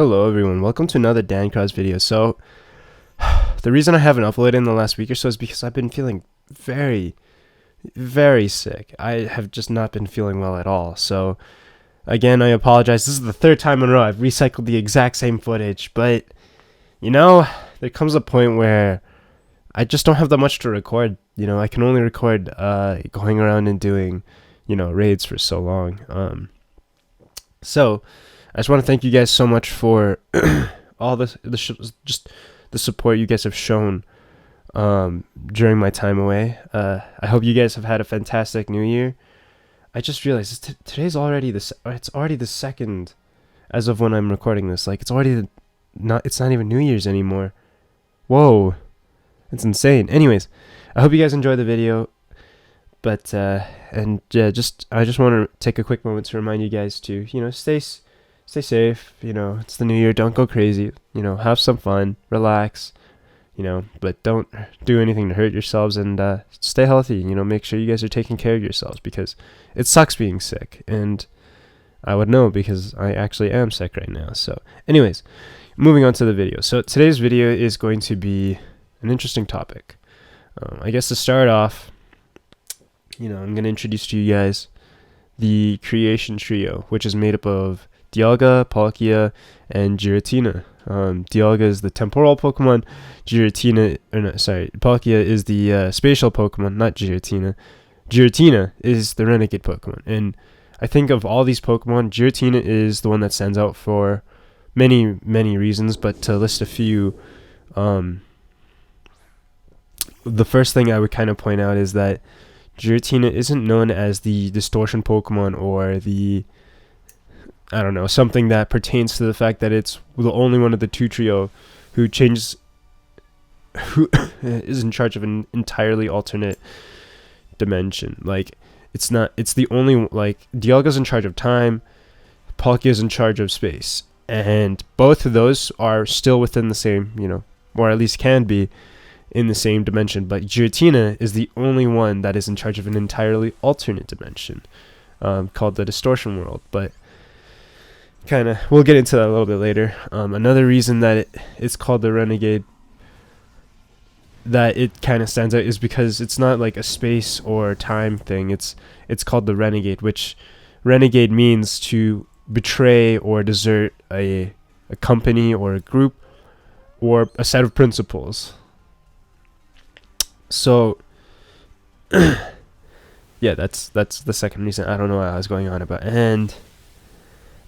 Hello everyone, welcome to another Dan Cross video. So, the reason I haven't uploaded in the last week or so is because I've been feeling very, very sick. I have just not been feeling well at all. So, again, I apologize. This is the third time in a row I've recycled the exact same footage. But, there comes a point where I just don't have that much to record. I can only record going around and doing, raids for so long. So, I just want to thank you guys so much for all just the support you guys have shown during my time away. I hope you guys have had a fantastic New Year. I just realized today's already it's already the second as of when I'm recording this. Like it's not even New Year's anymore. Whoa, it's insane. Anyways, I hope you guys enjoy the video. But I just want to take a quick moment to remind you guys to stay safe. It's the new year. Don't go crazy. Have some fun, relax. But don't do anything to hurt yourselves, and stay healthy. Make sure you guys are taking care of yourselves because it sucks being sick, and I would know because I actually am sick right now. So, anyways, moving on to the video. So today's video is going to be an interesting topic. I guess to start off, I'm going to introduce to you guys the Creation Trio, which is made up of Dialga, Palkia, and Giratina. Dialga is the temporal Pokemon. Palkia is the spatial Pokemon, not Giratina. Giratina is the renegade Pokemon. And I think of all these Pokemon, Giratina is the one that stands out for many, many reasons. But to list a few, the first thing I would kind of point out is that Giratina isn't known as the distortion Pokemon or something that pertains to the fact that it's the only one of the two trio who is in charge of an entirely alternate dimension. Like, it's the only, Dialga's in charge of time, Palkia's in charge of space. And both of those are still within the same, or at least can be, in the same dimension, but Giratina is the only one that is in charge of an entirely alternate dimension, called the distortion world. But we'll get into that a little bit later. Another reason that it's called the renegade, that it kind of stands out, is because it's not like a space or time thing. It's called the renegade, which renegade means to betray or desert a company or a group or a set of principles. So, yeah, that's the second reason. I don't know what I was going on about. And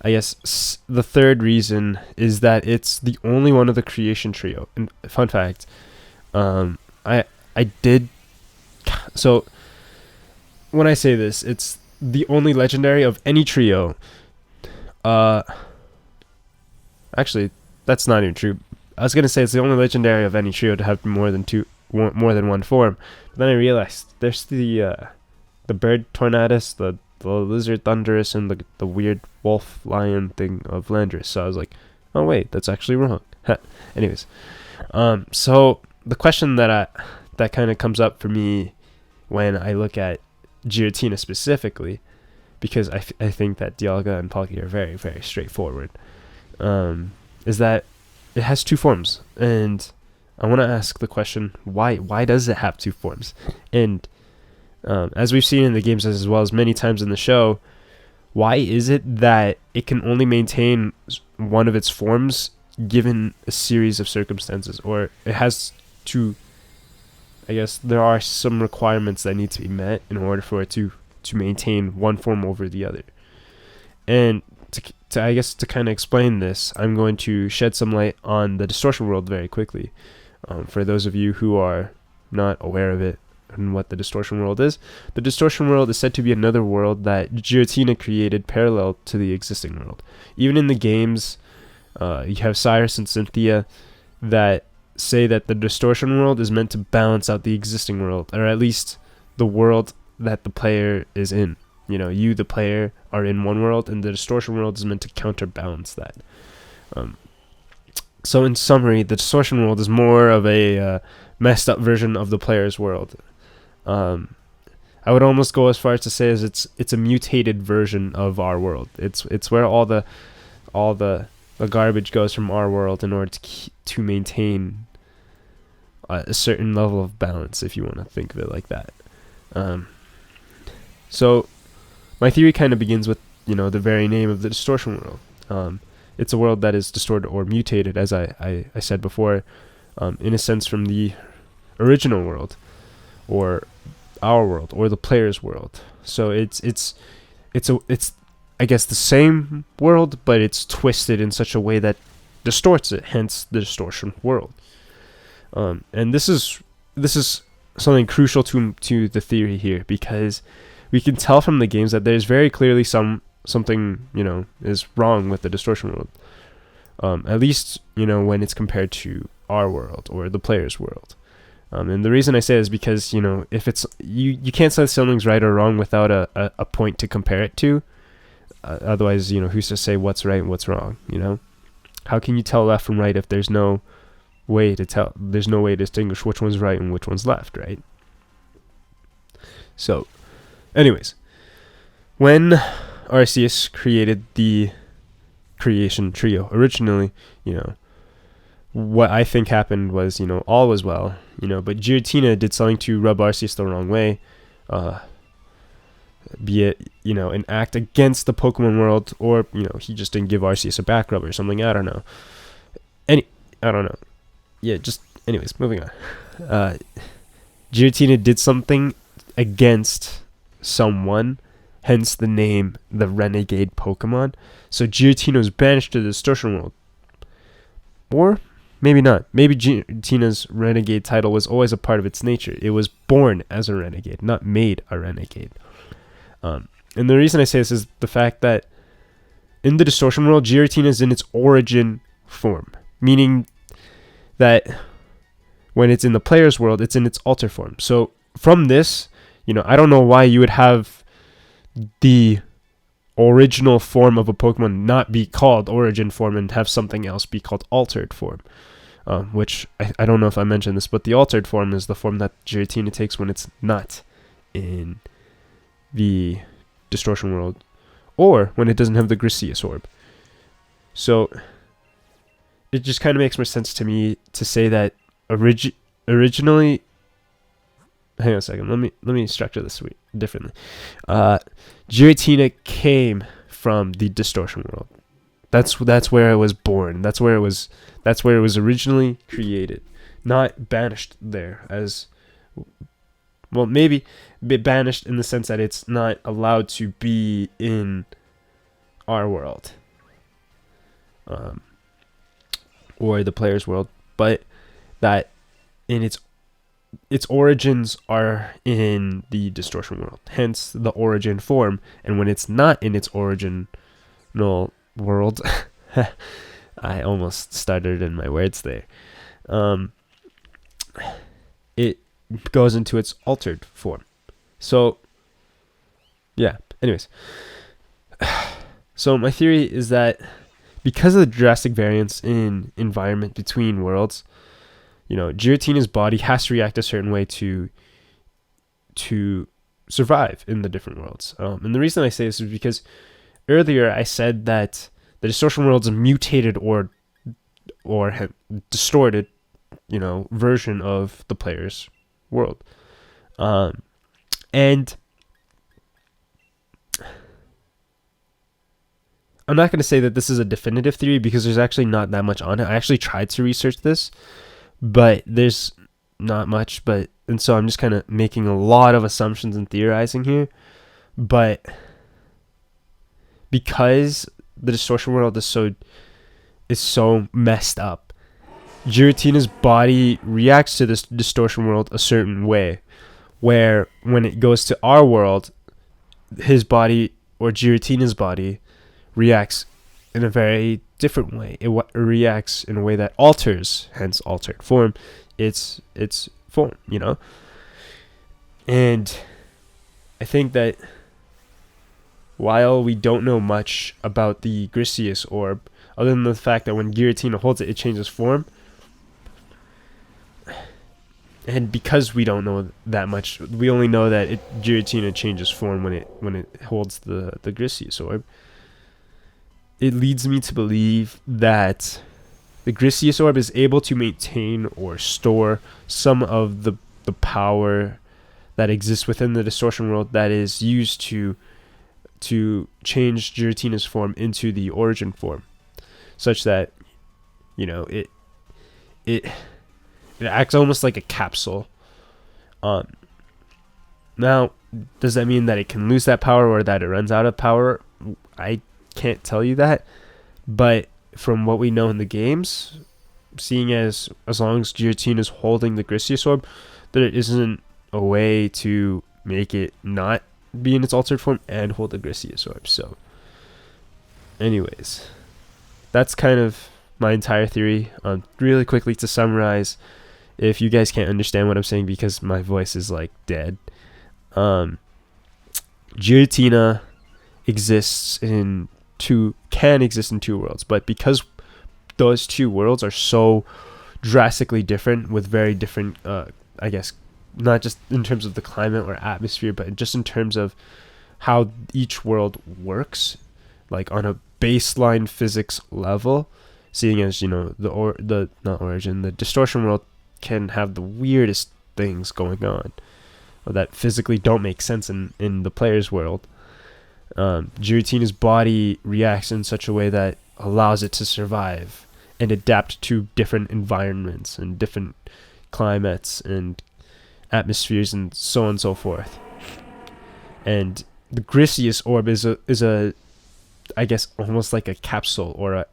I guess the third reason is that it's the only one of the Creation Trio. And fun fact, I did. So when I say this, it's the only legendary of any trio. Actually, that's not even true. I was gonna say it's the only legendary of any trio to have more than one form, but then I realized there's the bird Tornadus, the lizard Thunderous, and the weird wolf lion thing of Landorus. So I was like, oh wait, that's actually wrong. Anyways, so the question that kind of comes up for me when I look at Giratina specifically, because I think that Dialga and Palkia are very, very straightforward, is that it has two forms, and I want to ask the question, why does it have two forms? And as we've seen in the games as well as many times in the show, why is it that it can only maintain one of its forms given a series of circumstances? Or it has to, I guess there are some requirements that need to be met in order for it to maintain one form over the other. And to kind of explain this, I'm going to shed some light on the distortion world very quickly. For those of you who are not aware of it and what the distortion world is, the distortion world is said to be another world that Giratina created parallel to the existing world. Even in the games, you have Cyrus and Cynthia that say that the distortion world is meant to balance out the existing world, or at least the world that the player is in. You, the player, are in one world, and the distortion world is meant to counterbalance that. So in summary, the distortion world is more of a messed up version of the player's world. I would almost go as far as to say it's a mutated version of our world. It's where all the the garbage goes from our world in order to maintain a certain level of balance, if you want to think of it like that. So my theory kind of begins with, the very name of the distortion world. It's a world that is distorted or mutated, as I said before, in a sense from the original world, or our world, or the player's world. So it's I guess the same world, but it's twisted in such a way that distorts it. Hence the distortion world. And this is something crucial to the theory here, because we can tell from the games that there's very clearly something is wrong with the distortion world. At least when it's compared to our world or the player's world. And the reason I say is because if it's you can't say something's right or wrong without a point to compare it to. Otherwise, who's to say what's right and what's wrong? How can you tell left from right if there's no way to tell? There's no way to distinguish which one's right and which one's left, right? So, anyways, when Arceus created the creation trio originally, what I think happened was, all was well, but Giratina did something to rub Arceus the wrong way, be it, an act against the Pokemon world, or, he just didn't give Arceus a back rub or something, I don't know. I don't know. Yeah, anyways, moving on. Giratina did something against someone, hence the name, the Renegade Pokemon. So Giratina was banished to the distortion world. Or maybe not. Maybe Giratina's Renegade title was always a part of its nature. It was born as a Renegade, not made a Renegade. And the reason I say this is the fact that in the distortion world, Giratina is in its origin form, meaning that when it's in the player's world, it's in its alter form. So from this, I don't know why you would have the original form of a Pokemon not be called origin form and have something else be called altered form. Which I don't know if I mentioned this, but the altered form is the form that Giratina takes when it's not in the distortion world, or when it doesn't have the Griseus orb. So it just kind of makes more sense to me to say that originally. Hang on a second. Let me structure this differently. Giratina came from the distortion world. That's where it was born. That's where it was originally created, not banished there as well. Maybe banished in the sense that it's not allowed to be in our world, or the player's world, but that in its origins are in the distortion world, hence the origin form. And when it's not in its original world, I almost stuttered in my words there, it goes into its altered form. So yeah, anyways, so my theory is that because of the drastic variance in environment between worlds, Giratina's body has to react a certain way to survive in the different worlds. And the reason I say this is because earlier I said that the distortion world is a mutated or distorted, version of the player's world. And I'm not going to say that this is a definitive theory because there's actually not that much on it. I actually tried to research this, but there's not much. And so I'm just kind of making a lot of assumptions and theorizing here. But because the distortion world is so messed up, Giratina's body reacts to this distortion world a certain way, where when it goes to our world, his body, or Giratina's body, reacts in a very different way. It reacts in a way that alters, hence altered form, its form, And I think that while we don't know much about the Griseus orb, other than the fact that when Giratina holds it, it changes form, and because we don't know that much, we only know that Giratina changes form when it holds the Griseus orb. it leads me to believe that the Grisius Orb is able to maintain or store some of the power that exists within the distortion world that is used to change Giratina's form into the origin form, such that, you know, it acts almost like a capsule. Now, does that mean that it can lose that power or that it runs out of power? I can't tell you that, but from what we know in the games, seeing as long as Giratina is holding the Grisius Orb, there isn't a way to make it not be in its altered form and hold the Grisius Orb. So, anyways, that's kind of my entire theory. Really quickly to summarize, if you guys can't understand what I'm saying because my voice is like dead, Giratina can exist in two worlds, but because those two worlds are so drastically different with very different, I guess, not just in terms of the climate or atmosphere, but just in terms of how each world works, like on a baseline physics level, seeing as, you know, the distortion world can have the weirdest things going on or that physically don't make sense in the player's world. Giratina's body reacts in such a way that allows it to survive and adapt to different environments and different climates and atmospheres and so on and so forth. And the Grisius Orb is a I guess almost like a capsule or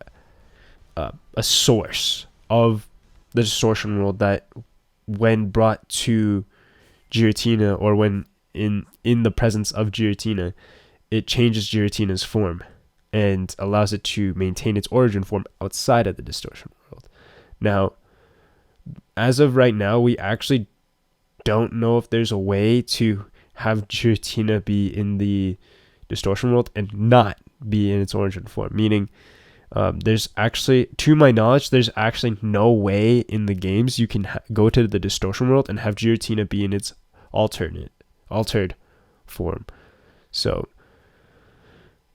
a source of the distortion world that, when brought to Giratina or when in the presence of Giratina, it changes Giratina's form and allows it to maintain its origin form outside of the distortion world. Now, as of right now, we actually don't know if there's a way to have Giratina be in the distortion world and not be in its origin form. Meaning, there's actually, to my knowledge, there's actually no way in the games you can go to the distortion world and have Giratina be in its altered form. So,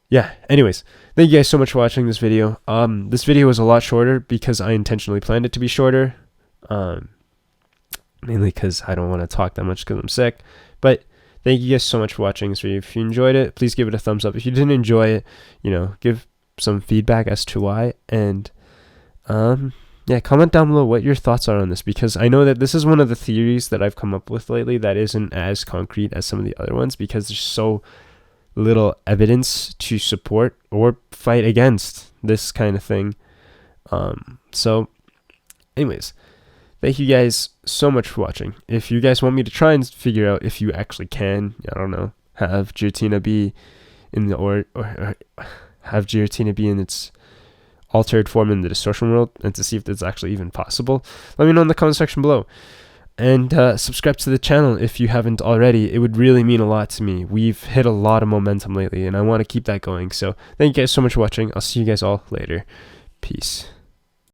yeah, anyways, thank you guys so much for watching this video. This video was a lot shorter because I intentionally planned it to be shorter. Mainly because I don't want to talk that much because I'm sick. But thank you guys so much for watching this video. If you enjoyed it, please give it a thumbs up. If you didn't enjoy it, you know, give some feedback as to why. And yeah, comment down below what your thoughts are on this, because I know that this is one of the theories that I've come up with lately that isn't as concrete as some of the other ones, because there's so little evidence to support or fight against this kind of thing. So anyways, thank you guys so much for watching. If you guys want me to try and figure out if you actually can, I don't know, have Giratina be in the or have Giratina be in its altered form in the distortion world, and to see if that's actually even possible, let me know in the comment section below. And subscribe to the channel if you haven't already. It would really mean a lot to me. We've hit a lot of momentum lately, and I want to keep that going. So thank you guys so much for watching. I'll see you guys all later. Peace.